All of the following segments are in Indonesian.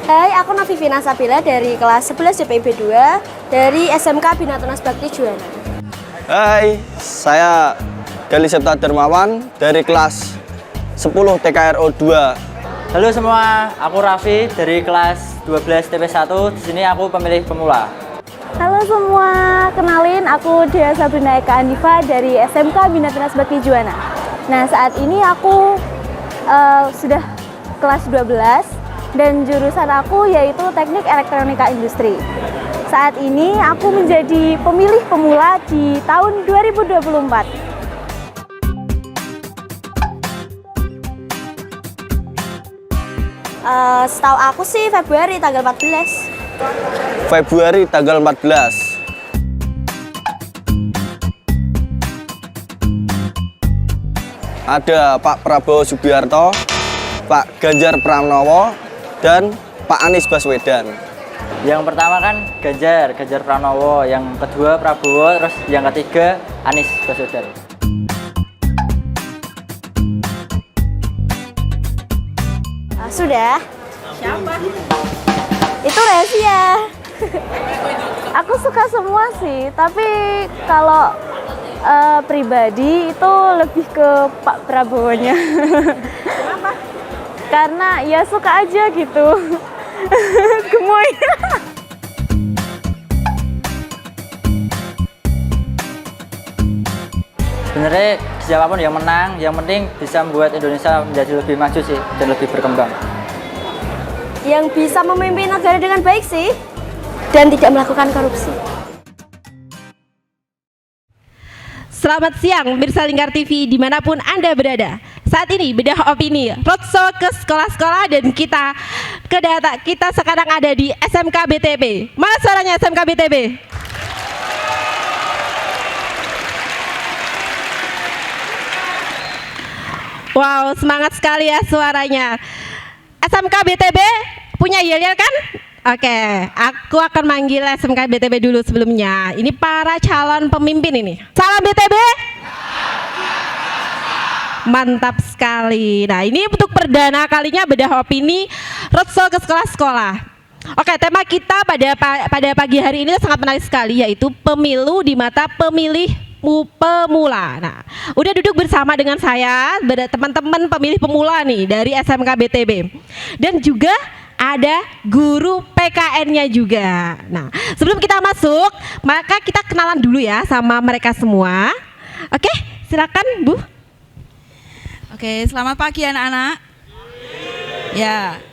Hai, aku Novivina Sabila dari kelas 11 JPIB 2 dari SMK Bina Tunas Bakti Juwana. Hai, saya Gali Septa Dermawan dari kelas 10 TKRO 2. Halo semua, aku Raffi dari kelas 12 TP1. Di sini aku pemilih pemula. Halo semua, kenalin aku Dea Sabrina Eka Andiva dari SMK Bina Tunas Bakti Juwana. Nah, saat ini aku sudah kelas 12 dan jurusan aku yaitu Teknik Elektronika Industri. Saat ini aku menjadi pemilih pemula di tahun 2024. Setahu aku sih Februari tanggal 14. Februari tanggal 14. Ada Pak Prabowo Subianto, Pak Ganjar Pranowo, dan Pak Anies Baswedan. Yang pertama kan Ganjar Pranowo, yang kedua Prabowo, terus yang ketiga Anies Baswedan. Sudah? Siapa? Itu rahasia. Aku suka semua sih, tapi kalau pribadi itu lebih ke Pak Prabowo-nya. Kenapa? Karena ya suka aja gitu. Gemoy. Sebenarnya siapapun yang menang, yang penting bisa membuat Indonesia menjadi lebih maju sih dan lebih berkembang. Yang bisa memimpin negara dengan baik sih dan tidak melakukan korupsi. Selamat siang pemirsa Lingkar TV dimanapun Anda berada. Saat ini bedah opini roadshow ke sekolah-sekolah dan kita sekarang ada di SMK BTB. Mana suaranya SMK BTB? Wow, semangat sekali ya suaranya. SMK BTB punya yel-yel kan? Oke, aku akan manggil SMK BTB dulu sebelumnya. Ini para calon pemimpin ini. Salam BTB. Mantap sekali. Nah, ini untuk perdana kalinya bedah opini roadshow ke sekolah-sekolah. Oke, tema kita pada pagi hari ini sangat menarik sekali, yaitu pemilu di mata pemilih pemula. Nah, udah duduk bersama dengan saya, teman-teman pemilih pemula nih dari SMK BTB. Dan juga ada guru PKN-nya juga. Nah, sebelum kita masuk, maka kita kenalan dulu ya sama mereka semua. Oke, silakan Bu. Oke, selamat pagi anak-anak. Ya,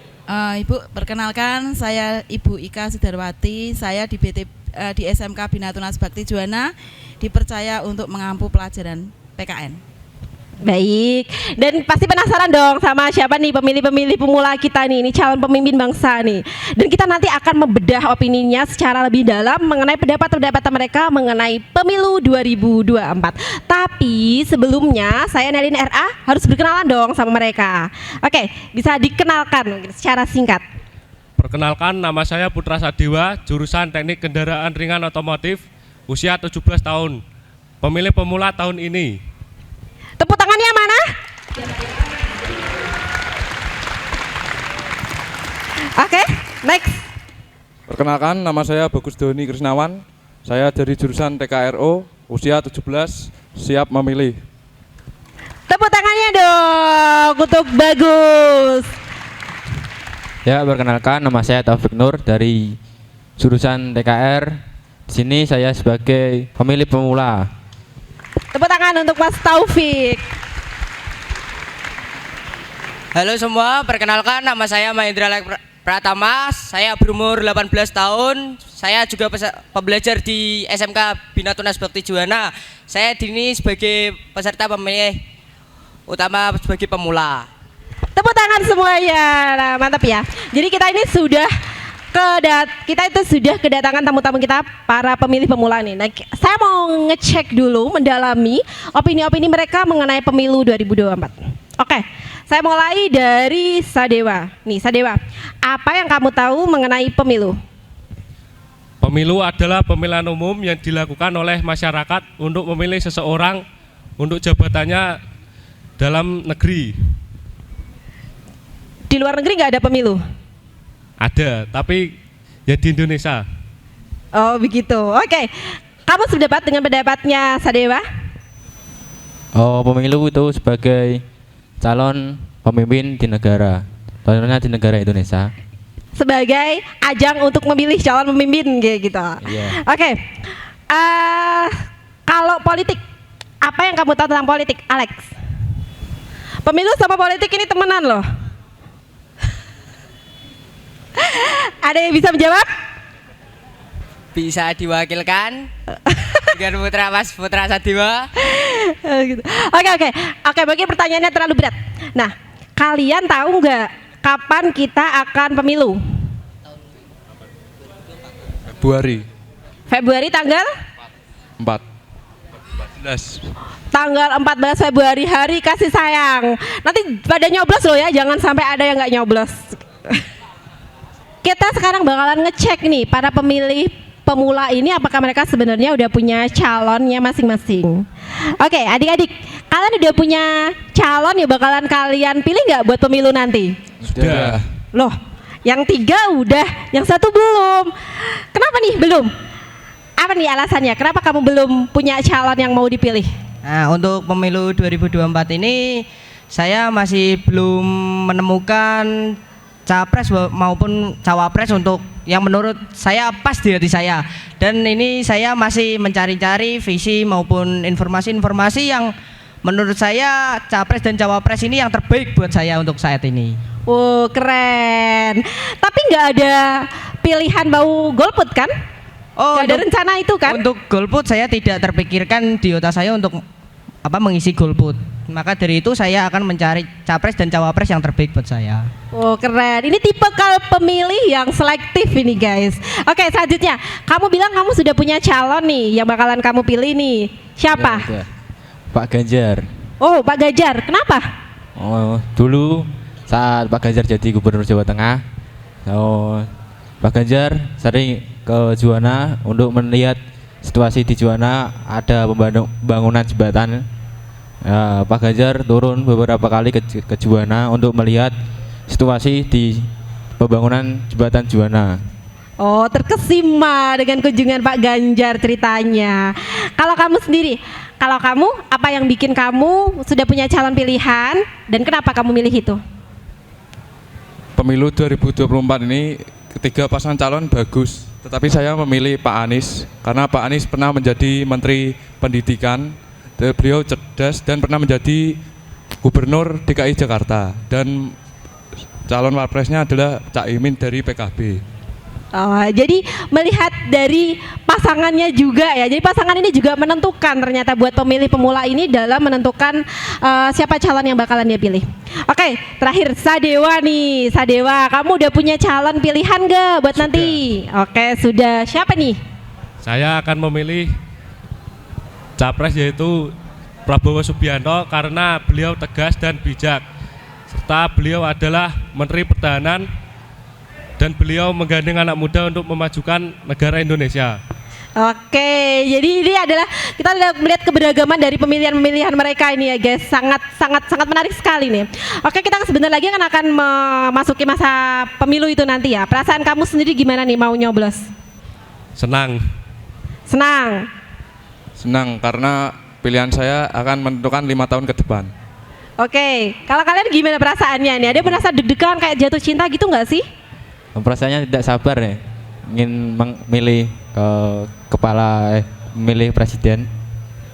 Ibu, perkenalkan saya Ibu Ika Sudarwati. Saya di SMK Bina Tunas Bakti Juwana dipercaya untuk mengampu pelajaran PKN. Baik, dan pasti penasaran dong sama siapa nih pemilih-pemilih pemula kita nih, ini calon pemimpin bangsa nih. Dan kita nanti akan membedah opininya secara lebih dalam mengenai pendapat-pendapat mereka mengenai pemilu 2024. Tapi sebelumnya saya Nelin RA harus berkenalan dong sama mereka. Oke, bisa dikenalkan mungkin secara singkat. Perkenalkan, nama saya Putra Sadewa, jurusan Teknik Kendaraan Ringan Otomotif, usia 17 tahun. Pemilih pemula tahun ini. Tepuk tangannya mana? Oke, next. Perkenalkan, nama saya Bagus Doni Krisnawan. Saya dari jurusan TKRO, usia 17, siap memilih. Tepuk tangannya dong untuk Bagus. Ya, perkenalkan, nama saya Taufik Nur dari jurusan TKR. Di sini saya sebagai pemilih pemula. Tepuk tangan untuk Mas Taufik. Halo semua, perkenalkan nama saya Mahendra Pratama. Saya berumur 18 tahun. Saya juga pembelajar di SMK Bina Tunas Bakti Juwana. Saya dini sebagai peserta pemilih utama sebagai pemula. Tepuk tangan semuanya. Nah, mantap ya. Jadi kita ini sudah kedatangan tamu-tamu kita para pemilih pemula nih. Nah, saya mau ngecek dulu, mendalami opini-opini mereka mengenai pemilu 2024. Oke, saya mulai dari Sadewa. Nih, Sadewa, apa yang kamu tahu mengenai pemilu? Pemilu adalah pemilihan umum yang dilakukan oleh masyarakat untuk memilih seseorang untuk jabatannya dalam negeri. Di luar negeri nggak ada pemilu? Ada, tapi ya di Indonesia. Oh begitu. Oke. Kamu sependapat dengan pendapatnya Sadewa? Oh, pemilu itu sebagai calon pemimpin di negara, contohnya di negara Indonesia. Sebagai ajang untuk memilih calon pemimpin kayak gitu. Iya. Oke. Kalau politik, apa yang kamu tahu tentang politik, Alex? Pemilu sama politik ini temenan loh. Ada yang bisa menjawab? Bisa diwakilkan dengan putra Mas Putra Sadewa. Gitu. Oke, mungkin pertanyaannya terlalu berat. Nah, kalian tahu nggak kapan kita akan pemilu? Februari tanggal 14. tanggal 14 Februari, hari kasih sayang. Nanti pada nyoblos loh ya, jangan sampai ada yang nggak nyoblos. Kita sekarang bakalan ngecek nih para pemilih pemula ini apakah mereka sebenarnya udah punya calonnya masing-masing. Oke, adik-adik, kalian udah punya calon ya bakalan kalian pilih nggak buat pemilu nanti? Sudah. Loh, yang 3 udah, yang 1 belum. Kenapa nih belum? Apa nih alasannya? Kenapa kamu belum punya calon yang mau dipilih? Nah, untuk pemilu 2024 ini saya masih belum menemukan capres maupun cawapres untuk yang menurut saya pas di hati saya. Dan ini saya masih mencari-cari visi maupun informasi-informasi yang menurut saya capres dan cawapres ini yang terbaik buat saya untuk saat ini. Oh, keren. Tapi nggak ada pilihan bau golput kan? Oh, nggak ada rencana itu kan? Untuk golput saya tidak terpikirkan di otak saya untuk mengisi golput. Maka dari itu saya akan mencari capres dan cawapres yang terbaik buat saya. Oh, keren. Ini tipe pemilih yang selektif ini guys. Oke, selanjutnya kamu bilang kamu sudah punya calon nih yang bakalan kamu pilih nih. Siapa? Ya, Pak Ganjar. Oh, Pak Ganjar. Kenapa? Oh, dulu saat Pak Ganjar jadi Gubernur Jawa Tengah, Pak Ganjar sering ke Juwana untuk melihat situasi di Juwana, ada pembangunan jembatan. Ya, Pak Ganjar turun beberapa kali ke Juwana untuk melihat situasi di pembangunan jembatan Juwana. Oh, terkesima dengan kunjungan Pak Ganjar ceritanya. Kalau kamu sendiri, kalau kamu apa yang bikin kamu sudah punya calon pilihan dan kenapa kamu milih itu? Pemilu 2024 ini ketiga pasangan calon bagus, tetapi saya memilih Pak Anies karena Pak Anies pernah menjadi Menteri Pendidikan. Beliau cerdas dan pernah menjadi Gubernur DKI Jakarta, dan calon wapresnya adalah Cak Imin dari PKB. Oh, jadi melihat dari pasangannya juga ya. Jadi pasangan ini juga menentukan ternyata buat pemilih pemula ini dalam menentukan siapa calon yang bakalan dia pilih. Oke, terakhir Sadewa nih. Sadewa, kamu udah punya calon pilihan gak buat Sudah. nanti? Oke, sudah. Siapa nih? Saya akan memilih capres yaitu Prabowo Subianto karena beliau tegas dan bijak, serta beliau adalah Menteri Pertahanan dan beliau menggandeng anak muda untuk memajukan negara Indonesia. Oke, jadi ini adalah kita melihat keberagaman dari pemilihan-pemilihan mereka ini ya guys, sangat menarik sekali nih. Oke, kita sebentar lagi akan memasuki masa pemilu itu nanti ya. Perasaan kamu sendiri gimana nih mau nyoblos? Senang. Senang karena pilihan saya akan menentukan 5 tahun ke depan. Oke, kalau kalian gimana perasaannya nih? Ada merasa deg-degan kayak jatuh cinta gitu nggak sih? Perasaannya tidak sabar ya, ingin memilih memilih presiden.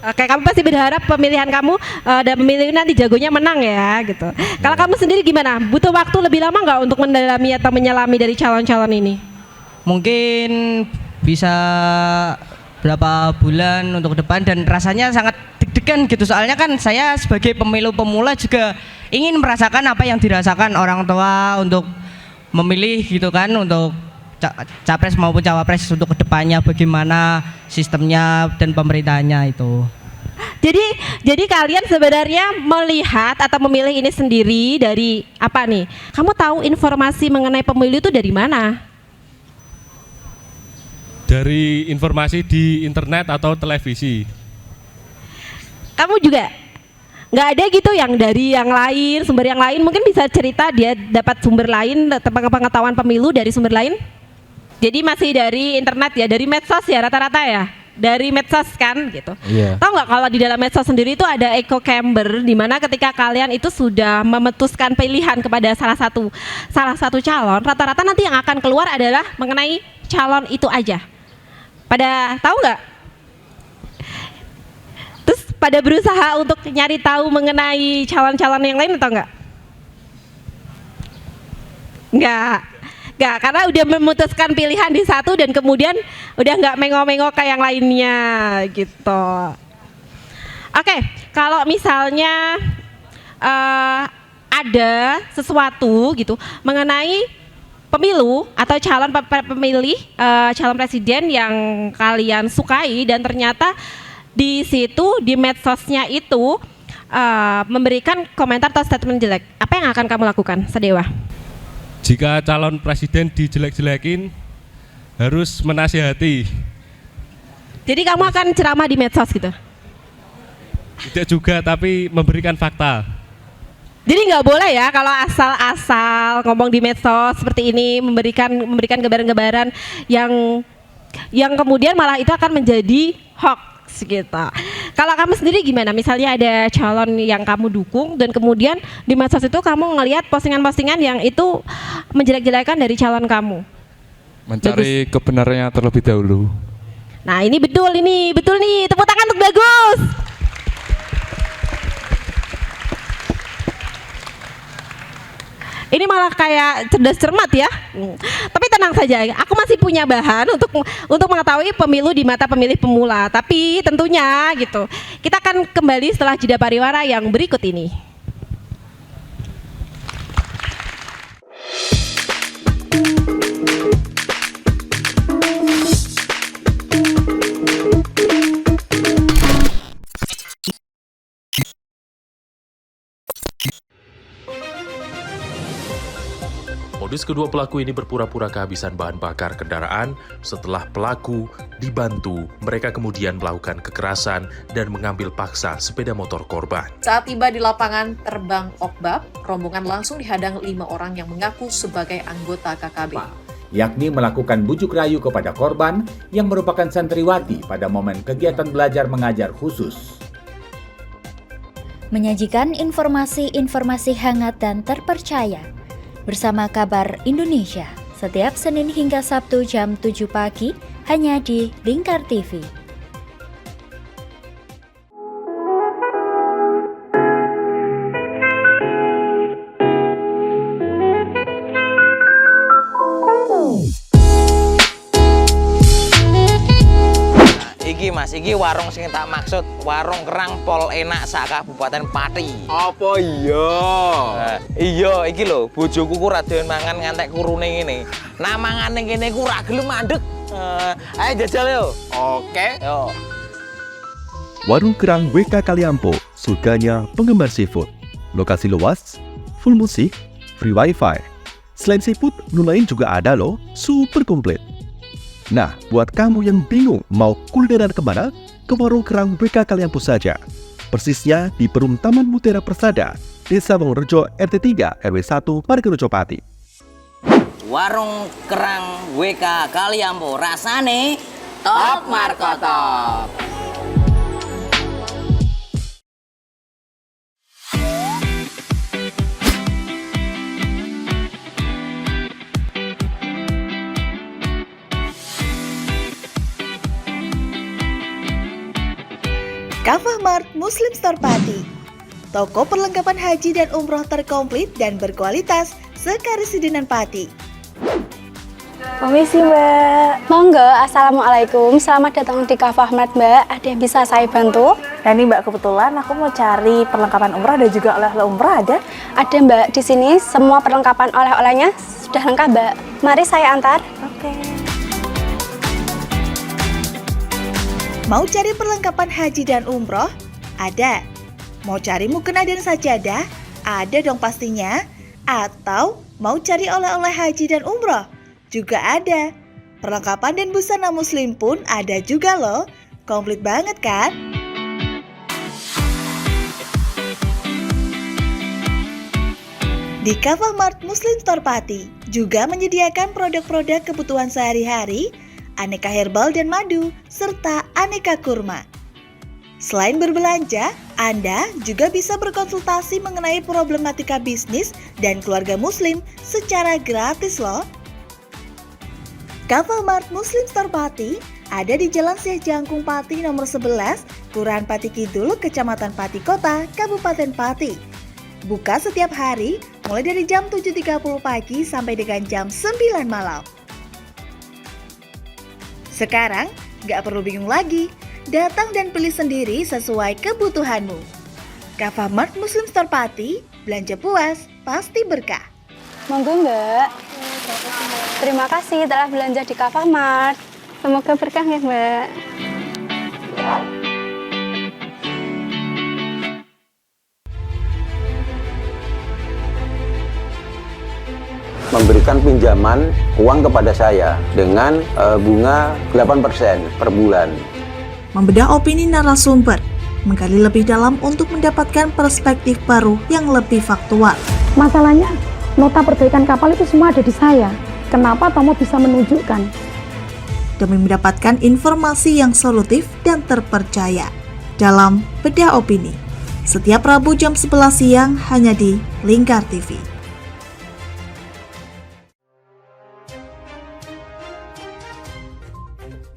Oke, kamu pasti berharap pemilihan kamu dan pemilih nanti jagonya menang ya gitu. Kalau kamu sendiri gimana? Butuh waktu lebih lama nggak untuk mendalami atau menyelami dari calon-calon ini? Mungkin bisa berapa bulan untuk depan, dan rasanya sangat deg-degan gitu, soalnya kan saya sebagai pemilu pemula juga ingin merasakan apa yang dirasakan orang tua untuk memilih gitu kan, untuk capres maupun cawapres untuk kedepannya bagaimana sistemnya dan pemerintahannya itu. Jadi kalian sebenarnya melihat atau memilih ini sendiri dari apa nih? Kamu tahu informasi mengenai pemilu itu dari mana? Dari informasi di internet atau televisi. Kamu juga? Nggak ada gitu yang dari yang lain, sumber yang lain. Mungkin bisa cerita dia dapat sumber lain, pengetahuan pemilu dari sumber lain. Jadi masih dari internet ya, dari medsos ya rata-rata ya. Dari medsos kan gitu. Iya. Tahu nggak kalau di dalam medsos sendiri itu ada echo chamber, di mana ketika kalian itu sudah memutuskan pilihan kepada salah satu calon, rata-rata nanti yang akan keluar adalah mengenai calon itu aja. Pada tahu nggak? Terus pada berusaha untuk nyari tahu mengenai calon-calon yang lain atau enggak? Enggak, karena udah memutuskan pilihan di satu dan kemudian udah nggak mengok-mengok ke yang lainnya gitu. Oke, kalau misalnya ada sesuatu gitu mengenai pemilu atau calon pemilih calon presiden yang kalian sukai dan ternyata di situ di medsosnya itu memberikan komentar atau statement jelek, apa yang akan kamu lakukan, Sadewa? Jika calon presiden dijelek-jelekin, harus menasihati. Jadi kamu akan ceramah di medsos gitu? Tidak juga, tapi memberikan fakta. Jadi nggak boleh ya kalau asal-asal ngomong di medsos seperti ini, memberikan gambaran-gambaran yang kemudian malah itu akan menjadi hoax gitu. Kalau kamu sendiri gimana? Misalnya ada calon yang kamu dukung dan kemudian di medsos itu kamu ngelihat postingan-postingan yang itu menjelek-jelekan dari calon kamu. Mencari kebenarannya terlebih dahulu. Nah ini betul nih, tepuk tangan untuk Bagus. Ini malah kayak cerdas cermat ya. Tapi tenang saja, aku masih punya bahan untuk mengetahui pemilu di mata pemilih pemula. Tapi tentunya gitu, kita akan kembali setelah jeda pariwara yang berikut ini. Modus kedua pelaku ini berpura-pura kehabisan bahan bakar kendaraan. Setelah pelaku dibantu, mereka kemudian melakukan kekerasan dan mengambil paksa sepeda motor korban. Saat tiba di lapangan terbang Okbab, rombongan langsung dihadang 5 orang yang mengaku sebagai anggota KKB. Yakni melakukan bujuk rayu kepada korban yang merupakan santriwati pada momen kegiatan belajar mengajar khusus. Menyajikan informasi-informasi hangat dan terpercaya bersama Kabar Indonesia setiap Senin hingga Sabtu jam 7 pagi hanya di Lingkar TV. Iki Mas, iki warung sing tak maksud, warung kerang pol enak sak Kabupaten Pati. Apa iya? Iya, iki lho, bojoku ku ra doyan mangan ngantek kurune ngene. Nah mangane kene ku ra gelem mandeg. Ayo jajal yo. Oke. Yo. Warung Kerang WK Kaliampo, surganya penggemar seafood. Lokasi luas, full musik, free wifi. Selain seafood, menu lain juga ada loh, super komplit. Nah, buat kamu yang bingung mau kulineran kemana, ke Warung Kerang WK Kaliampo saja. Persisnya di Perum Taman Mutiara Persada, Desa Wongrejo RT 3 RW 1 Margarejo Pati. Warung kerang WK Kaliampo, rasane top markotop. Kafah Mart Muslim Store Pati, toko perlengkapan haji dan umroh terkomplit dan berkualitas sekaresidenan Pati. Permisi Mbak. Monggo, Assalamualaikum. Selamat datang di Kafah Mart Mbak. Ada yang bisa saya bantu? Nah ini Mbak, kebetulan aku mau cari perlengkapan umroh dan juga oleh-oleh umroh ada? Ada Mbak, di sini semua perlengkapan oleh-olehnya sudah lengkap Mbak. Mari saya antar. Oke. Mau cari perlengkapan haji dan umroh? Ada. Mau cari mukena dan sajadah? Ada dong pastinya. Atau mau cari oleh-oleh haji dan umroh? Juga ada. Perlengkapan dan busana muslim pun ada juga loh. Komplit banget kan? Di Kavamart Muslim Store Pati juga menyediakan produk-produk kebutuhan sehari-hari, aneka herbal dan madu, serta aneka kurma. Selain berbelanja, Anda juga bisa berkonsultasi mengenai problematika bisnis dan keluarga muslim secara gratis loh. Kavamart Muslim Store Pati ada di Jalan Syekh Jangkung Pati nomor 11, Kelurahan Pati Kidul, Kecamatan Pati Kota, Kabupaten Pati. Buka setiap hari mulai dari jam 7.30 pagi sampai dengan jam 9 malam. Sekarang, nggak perlu bingung lagi. Datang dan pilih sendiri sesuai kebutuhanmu. Kavamart Muslim Store Pati, belanja puas, pasti berkah. Monggo Mbak. Terima kasih telah belanja di Kavamart. Semoga berkah ya Mbak. Memberikan pinjaman uang kepada saya dengan bunga 8% per bulan. Membedah opini narasumber, menggali lebih dalam untuk mendapatkan perspektif baru yang lebih faktual. Masalahnya, nota perbaikan kapal itu semua ada di saya. Kenapa Tomo bisa menunjukkan? Demi mendapatkan informasi yang solutif dan terpercaya dalam Bedah Opini. Setiap Rabu jam 11 siang hanya di Lingkar TV.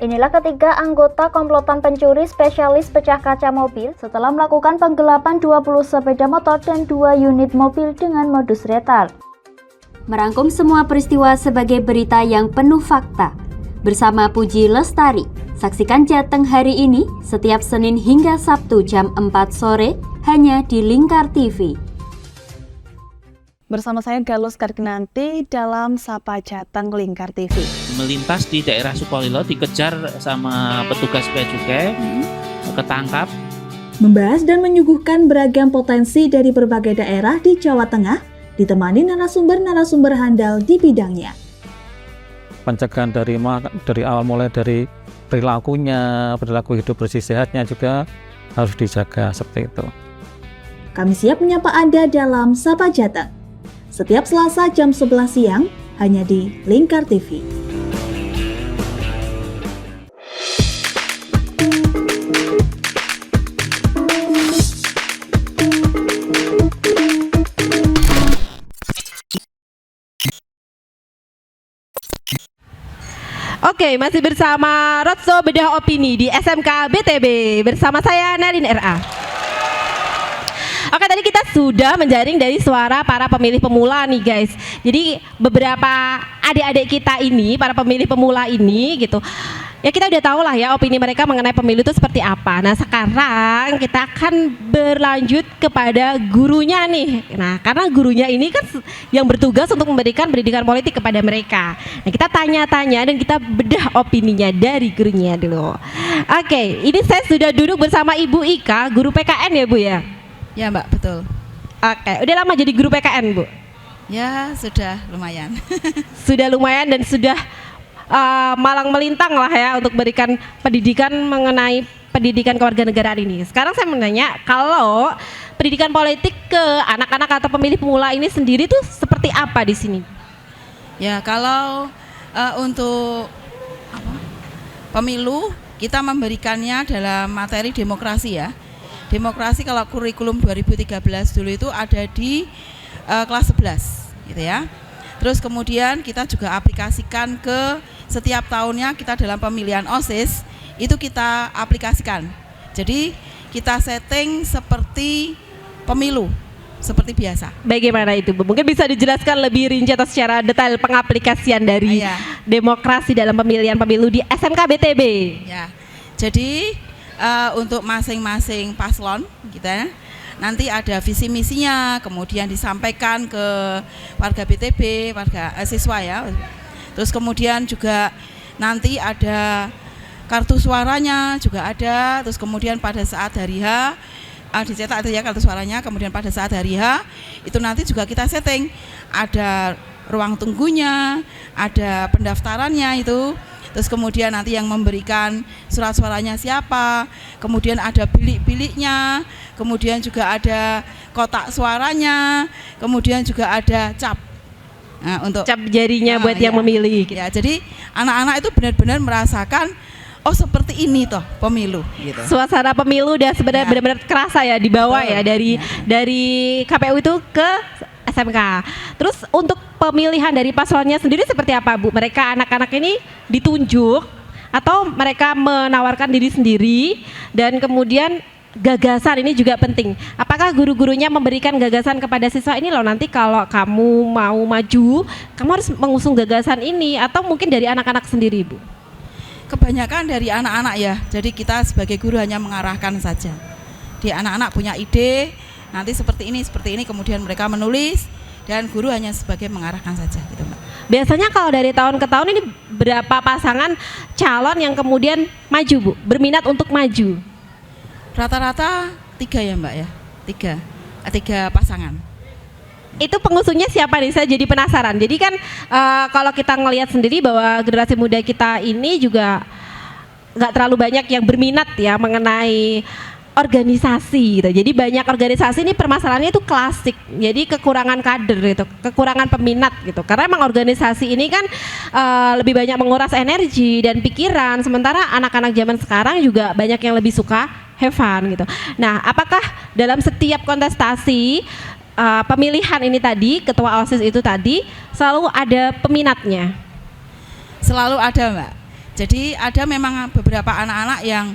Inilah ketiga anggota komplotan pencuri spesialis pecah kaca mobil setelah melakukan penggelapan 20 sepeda motor dan 2 unit mobil dengan modus retal. Merangkum semua peristiwa sebagai berita yang penuh fakta. Bersama Puji Lestari, saksikan Jateng hari ini setiap Senin hingga Sabtu jam 4 sore hanya di Lingkar TV. Bersama saya Galus Karginanti dalam Sapa Jateng Lingkar TV. Melintas di daerah Sukolilo dikejar sama petugas bea cukai, ketangkap. Membahas dan menyuguhkan beragam potensi dari berbagai daerah di Jawa Tengah, ditemani narasumber-narasumber handal di bidangnya. Pencegahan dari awal mulai dari perilakunya, perilaku hidup bersih sehatnya juga harus dijaga seperti itu. Kami siap menyapa Anda dalam Sapa Jateng. Setiap Selasa jam 11 siang hanya di Lingkar TV. Oke, masih bersama Rotso Bedah Opini di SMK BTB bersama saya Narin RA. Oke, tadi kita sudah menjaring dari suara para pemilih pemula nih guys. Jadi beberapa adik-adik kita ini, para pemilih pemula ini gitu, ya kita udah tahu lah ya opini mereka mengenai pemilu itu seperti apa. Nah sekarang kita akan berlanjut kepada gurunya nih. Nah karena gurunya ini kan yang bertugas untuk memberikan pendidikan politik kepada mereka. Nah kita tanya-tanya dan kita bedah opininya dari gurunya dulu. Oke, ini saya sudah duduk bersama Ibu Ika, guru PKN ya Bu ya? Ya Mbak, betul. Oke, udah lama jadi guru PKN Bu? Ya sudah lumayan. Sudah lumayan dan sudah malang melintang lah ya untuk berikan pendidikan mengenai pendidikan kewarganegaraan ini. Sekarang saya menanya, kalau pendidikan politik ke anak-anak atau pemilih pemula ini sendiri tuh seperti apa di sini? Ya kalau untuk pemilu kita memberikannya dalam materi demokrasi ya. Demokrasi kalau kurikulum 2013 dulu itu ada di kelas 11 gitu ya. Terus kemudian kita juga aplikasikan ke setiap tahunnya kita dalam pemilihan OSIS itu kita aplikasikan. Jadi kita setting seperti pemilu, seperti biasa. Bagaimana itu Bu? Mungkin bisa dijelaskan lebih rinci atau secara detail pengaplikasian dari demokrasi dalam pemilihan pemilu di SMK BTB. Ya, jadi untuk masing-masing paslon kita nanti ada visi misinya, kemudian disampaikan ke warga BTB, warga siswa ya. Terus kemudian juga nanti ada kartu suaranya juga ada. Terus kemudian pada saat hari H dicetak ya kartu suaranya. Kemudian pada saat hari H itu nanti juga kita setting ada ruang tunggunya, ada pendaftarannya itu. Terus kemudian nanti yang memberikan surat suaranya siapa, kemudian ada bilik-biliknya, kemudian juga ada kotak suaranya, kemudian juga ada cap. Nah, untuk cap jarinya buat yang memilih. Ya, jadi anak-anak itu benar-benar merasakan oh seperti ini toh pemilu gitu. Suasana pemilu udah sebenarnya benar-benar kerasa ya di bawah ya dari KPU itu ke SMK. Terus untuk pemilihan dari paslonnya sendiri seperti apa, Bu? Mereka anak-anak ini ditunjuk atau mereka menawarkan diri sendiri, dan kemudian gagasan ini juga penting. Apakah guru-gurunya memberikan gagasan kepada siswa ini loh, nanti kalau kamu mau maju, kamu harus mengusung gagasan ini, atau mungkin dari anak-anak sendiri, Bu? Kebanyakan dari anak-anak ya, jadi kita sebagai guru hanya mengarahkan saja. Di anak-anak punya ide, nanti seperti ini, kemudian mereka menulis, dan guru hanya sebagai mengarahkan saja gitu, Mbak. Biasanya kalau dari tahun ke tahun ini berapa pasangan calon yang kemudian maju, Bu? Berminat untuk maju? Rata-rata 3 ya, Mbak ya, 3 pasangan. Itu pengusungnya siapa nih? Saya jadi penasaran. Jadi kan kalau kita ngelihat sendiri bahwa generasi muda kita ini juga nggak terlalu banyak yang berminat ya mengenai organisasi gitu. Jadi banyak organisasi ini permasalahannya itu klasik. Jadi kekurangan kader gitu, kekurangan peminat gitu. Karena emang organisasi ini kan lebih banyak menguras energi dan pikiran. Sementara anak-anak zaman sekarang juga banyak yang lebih suka have fun gitu. Nah, apakah dalam setiap kontestasi pemilihan ini tadi, ketua OSIS itu tadi selalu ada peminatnya? Selalu ada, Mbak. Jadi ada memang beberapa anak-anak yang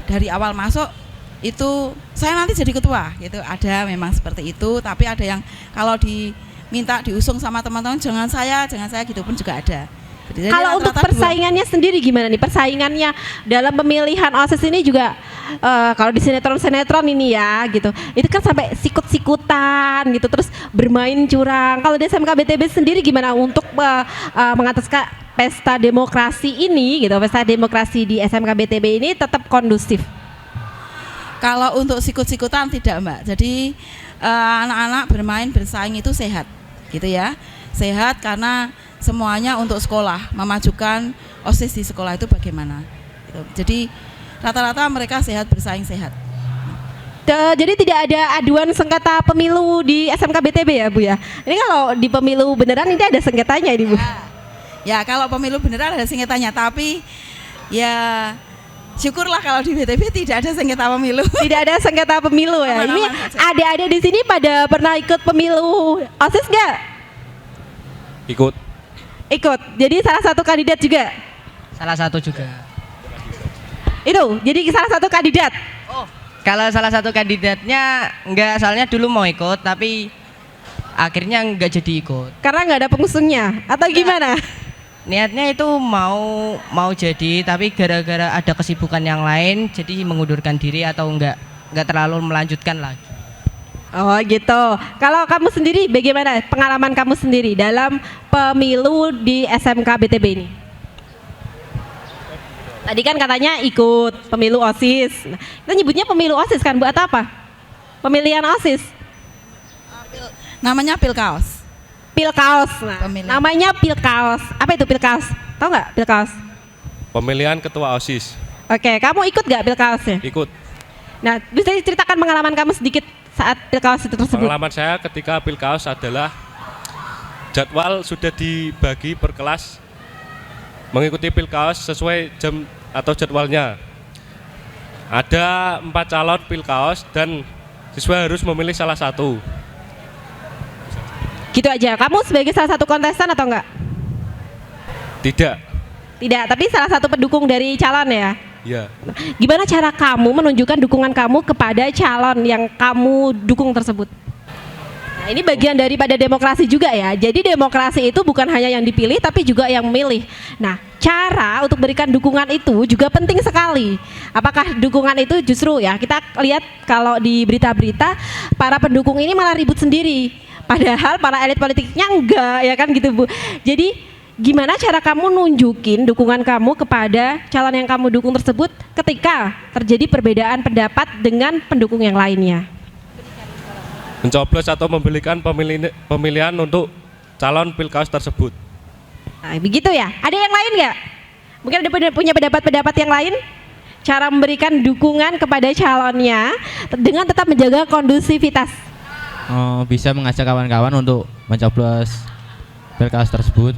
dari awal masuk itu saya nanti jadi ketua gitu, ada memang seperti itu. Tapi ada yang kalau diminta diusung sama teman-teman jangan saya gitu pun juga ada. Jadi kalau untuk persaingannya sendiri gimana nih? Persaingannya dalam pemilihan OSIS ini juga kalau di sinetron ini ya gitu, itu kan sampai sikut-sikutan gitu, terus bermain curang. Kalau di SMK BTB sendiri gimana untuk mengataskan pesta demokrasi ini gitu, pesta demokrasi di SMK BTB ini tetap kondusif? Kalau untuk sikut-sikutan tidak, Mbak. Jadi anak-anak bermain bersaing itu sehat gitu ya, sehat karena semuanya untuk sekolah, memajukan OSIS di sekolah itu bagaimana gitu. Jadi rata-rata mereka sehat, bersaing sehat. Jadi tidak ada aduan sengketa pemilu di SMK BTB ya, Bu ya? Ini kalau di pemilu beneran ini ada sengketanya ini, Bu? Ya kalau pemilu beneran ada sengketanya, tapi ya syukurlah kalau di BTB tidak ada sengketa pemilu. Tidak ada sengketa pemilu ya. Ini adik-adik di sini pada pernah ikut pemilu OSIS nggak? Ikut. Jadi salah satu kandidat juga? Salah satu juga. Itu, jadi salah satu kandidat? Oh, kalau salah satu kandidatnya enggak, soalnya dulu mau ikut tapi akhirnya enggak jadi ikut. Karena enggak ada pengusungnya atau gimana? Niatnya itu mau jadi, tapi gara-gara ada kesibukan yang lain jadi mengundurkan diri atau enggak terlalu melanjutkan lagi. Oh gitu. Kalau kamu sendiri bagaimana pengalaman kamu sendiri dalam pemilu di SMK BTB ini? Tadi kan katanya ikut pemilu OSIS. Nah, kita nyebutnya pemilu OSIS kan, Bu, atau apa? Pemilihan OSIS? Namanya Pilkaos. Pilkaos. Nah, namanya Pilkaos. Apa itu Pilkaos? Tahu nggak Pilkaos? Pemilihan ketua OSIS. Oke, kamu ikut nggak Pilkaosnya? Ikut. Nah, bisa diceritakan pengalaman kamu sedikit saat Pilkaos itu tersebut? Pengalaman saya ketika Pilkaos adalah jadwal sudah dibagi per kelas, mengikuti Pilkaos sesuai jam atau jadwalnya. Ada 4 calon Pilkaos dan siswa harus memilih salah satu. Gitu aja. Kamu sebagai salah satu kontestan atau enggak? Tidak. Tidak, tapi salah satu pendukung dari calon ya? Ya. Gimana cara kamu menunjukkan dukungan kamu kepada calon yang kamu dukung tersebut? Nah, ini bagian daripada demokrasi juga ya. Jadi demokrasi itu bukan hanya yang dipilih tapi juga yang memilih. Nah, cara untuk berikan dukungan itu juga penting sekali. Apakah dukungan itu justru ya kita lihat kalau di berita-berita para pendukung ini malah ribut sendiri. Padahal para elit politiknya enggak ya kan gitu, Bu. Jadi gimana cara kamu nunjukin dukungan kamu kepada calon yang kamu dukung tersebut ketika terjadi perbedaan pendapat dengan pendukung yang lainnya? Mencoblos atau memberikan pemilihan untuk calon Pilkaos tersebut. Nah, begitu ya. Ada yang lain nggak? Mungkin ada punya pendapat-pendapat yang lain? cara memberikan dukungan kepada calonnya dengan tetap menjaga kondusivitas? Bisa mengajak kawan-kawan untuk mencoblos pilkada tersebut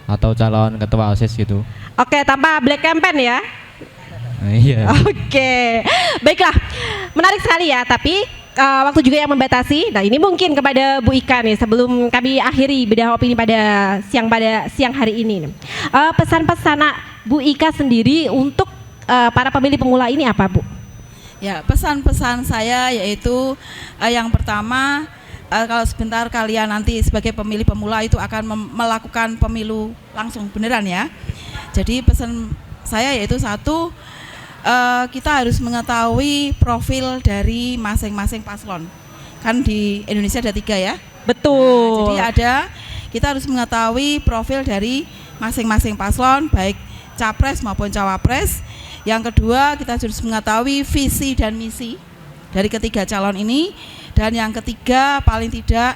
atau calon ketua OSIS gitu. Oke, tanpa black campaign ya. Iya. Oke, baiklah, menarik sekali ya. Tapi waktu juga yang membatasi. Nah, ini mungkin kepada Bu Ika nih sebelum kami akhiri bedah opini pada siang hari ini. Pesan-pesan Bu Ika sendiri untuk para pemilih pemula ini apa, Bu? Ya, pesan-pesan saya yaitu yang pertama, kalau sebentar kalian nanti sebagai pemilih pemula itu akan melakukan pemilu langsung beneran ya. Jadi pesan saya yaitu satu, kita harus mengetahui profil dari masing-masing paslon. Kan di Indonesia ada 3 ya. Betul. Nah, jadi kita harus mengetahui profil dari masing-masing paslon, baik capres maupun cawapres. Yang kedua, kita harus mengetahui visi dan misi dari ketiga calon ini. Dan yang ketiga, paling tidak,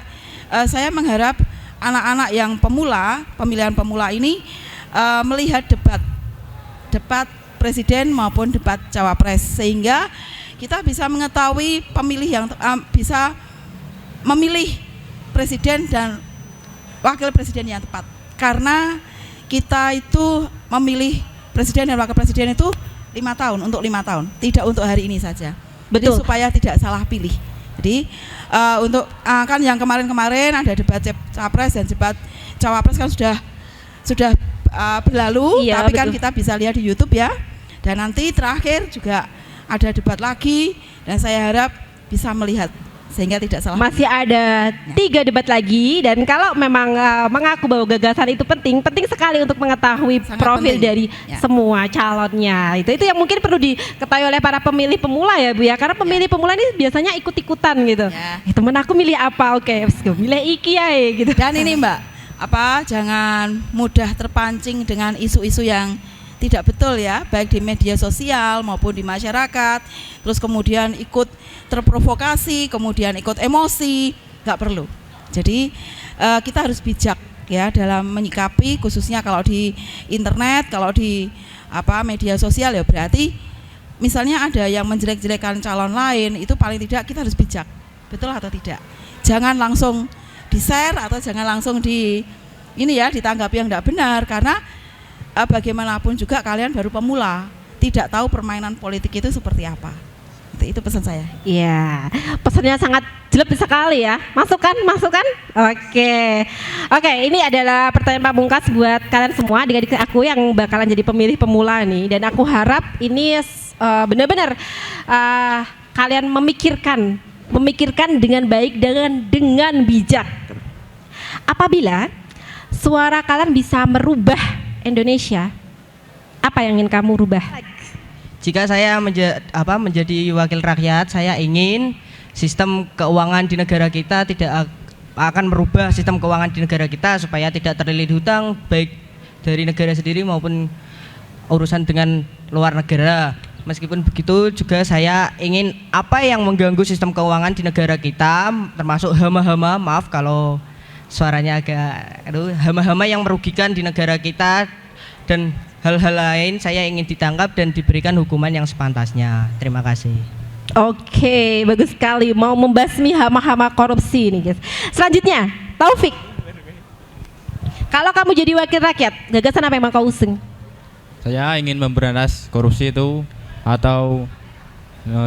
saya mengharap anak-anak yang pemula, pemilihan pemula ini melihat debat presiden maupun debat cawapres, sehingga kita bisa mengetahui pemilih yang bisa memilih presiden dan wakil presiden yang tepat. Karena kita itu memilih presiden dan wakil presiden itu 5 tahun, untuk 5 tahun, tidak untuk hari ini saja. Betul. Jadi supaya tidak salah pilih. Jadi untuk kan yang kemarin-kemarin ada debat capres dan debat cawapres kan sudah berlalu, iya, tapi kan betul. kita bisa lihat di YouTube ya. Dan nanti terakhir juga ada debat lagi, dan saya harap bisa melihat sehingga tidak salah. Masih ada 3 debat lagi, dan kalau memang mengaku bahwa gagasan itu penting sekali untuk mengetahui profil penting. dari semua calonnya. Itu yang mungkin perlu diketahui oleh para pemilih pemula ya, Bu ya. Karena pemilih pemula ini biasanya ikut-ikutan gitu. Temen aku milih apa? Oke, milih iki ya gitu. Dan ini Mbak, jangan mudah terpancing dengan isu-isu yang tidak betul ya, baik di media sosial maupun di masyarakat, terus kemudian ikut terprovokasi, kemudian ikut emosi, nggak perlu. Jadi kita harus bijak ya dalam menyikapi, khususnya kalau di internet, kalau di media sosial ya, berarti misalnya ada yang menjelek-jelekan calon lain, itu paling tidak kita harus bijak, betul atau tidak. Jangan langsung di-share atau jangan langsung ditanggapi yang tidak benar, karena bagaimanapun juga kalian baru pemula, tidak tahu permainan politik itu seperti apa. Itu pesan saya. Iya, pesannya sangat jelas sekali ya. Masukan. Oke, ini adalah pertanyaan pamungkas buat kalian semua, adik-adik aku yang bakalan jadi pemilih pemula nih. Dan aku harap ini benar-benar kalian memikirkan dengan baik, dengan bijak. Apabila suara kalian bisa merubah Indonesia, apa yang ingin kamu rubah? Jika saya menjadi wakil rakyat, saya ingin sistem keuangan di negara kita akan merubah sistem keuangan di negara kita supaya tidak terlilit hutang, baik dari negara sendiri maupun urusan dengan luar negara. Meskipun begitu juga saya ingin apa yang mengganggu sistem keuangan di negara kita, termasuk hama-hama, maaf kalau suaranya agak hama-hama yang merugikan di negara kita dan hal-hal lain, saya ingin ditangkap dan diberikan hukuman yang sepantasnya. Terima kasih. Oke, bagus sekali, mau membasmi hama-hama korupsi nih guys. Selanjutnya, Taufik, kalau kamu jadi wakil rakyat, gagasan apa yang mau kau usung? Saya ingin memberantas korupsi itu, atau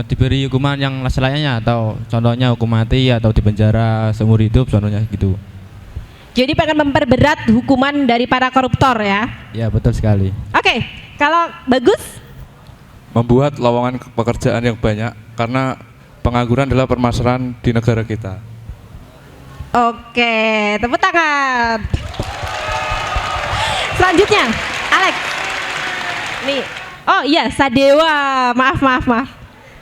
diberi hukuman yang selayaknya, atau contohnya hukum mati atau dipenjara seumur hidup, contohnya gitu. Jadi pengen memperberat hukuman dari para koruptor ya? Ya, betul sekali. Oke, kalau Bagus? Membuat lowongan pekerjaan yang banyak, karena pengangguran adalah permasalahan di negara kita. Oke, tepuk tangan. Selanjutnya, Alex. Nih, oh iya, Sadewa, maaf.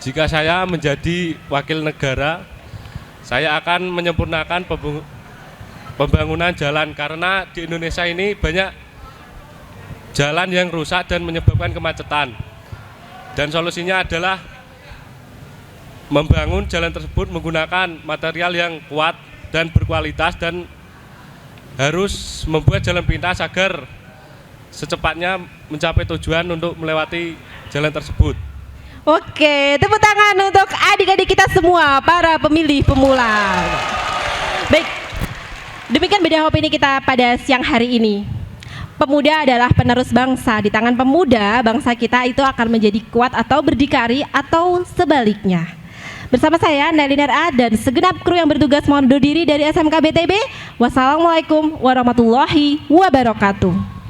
Jika saya menjadi wakil negara, saya akan menyempurnakan pembangunan jalan, karena di Indonesia ini banyak jalan yang rusak dan menyebabkan kemacetan. Dan solusinya adalah membangun jalan tersebut menggunakan material yang kuat dan berkualitas, dan harus membuat jalan pintas agar secepatnya mencapai tujuan untuk melewati jalan tersebut. Oke, tepuk tangan untuk adik-adik kita semua, para pemilih pemula. Baik, demikian beda opini kita pada siang hari ini. Pemuda adalah penerus bangsa. Di tangan pemuda, bangsa kita itu akan menjadi kuat atau berdikari atau sebaliknya. Bersama saya, Neliner A, dan segenap kru yang bertugas mohon undur diri dari SMK BTB. Wassalamualaikum warahmatullahi wabarakatuh.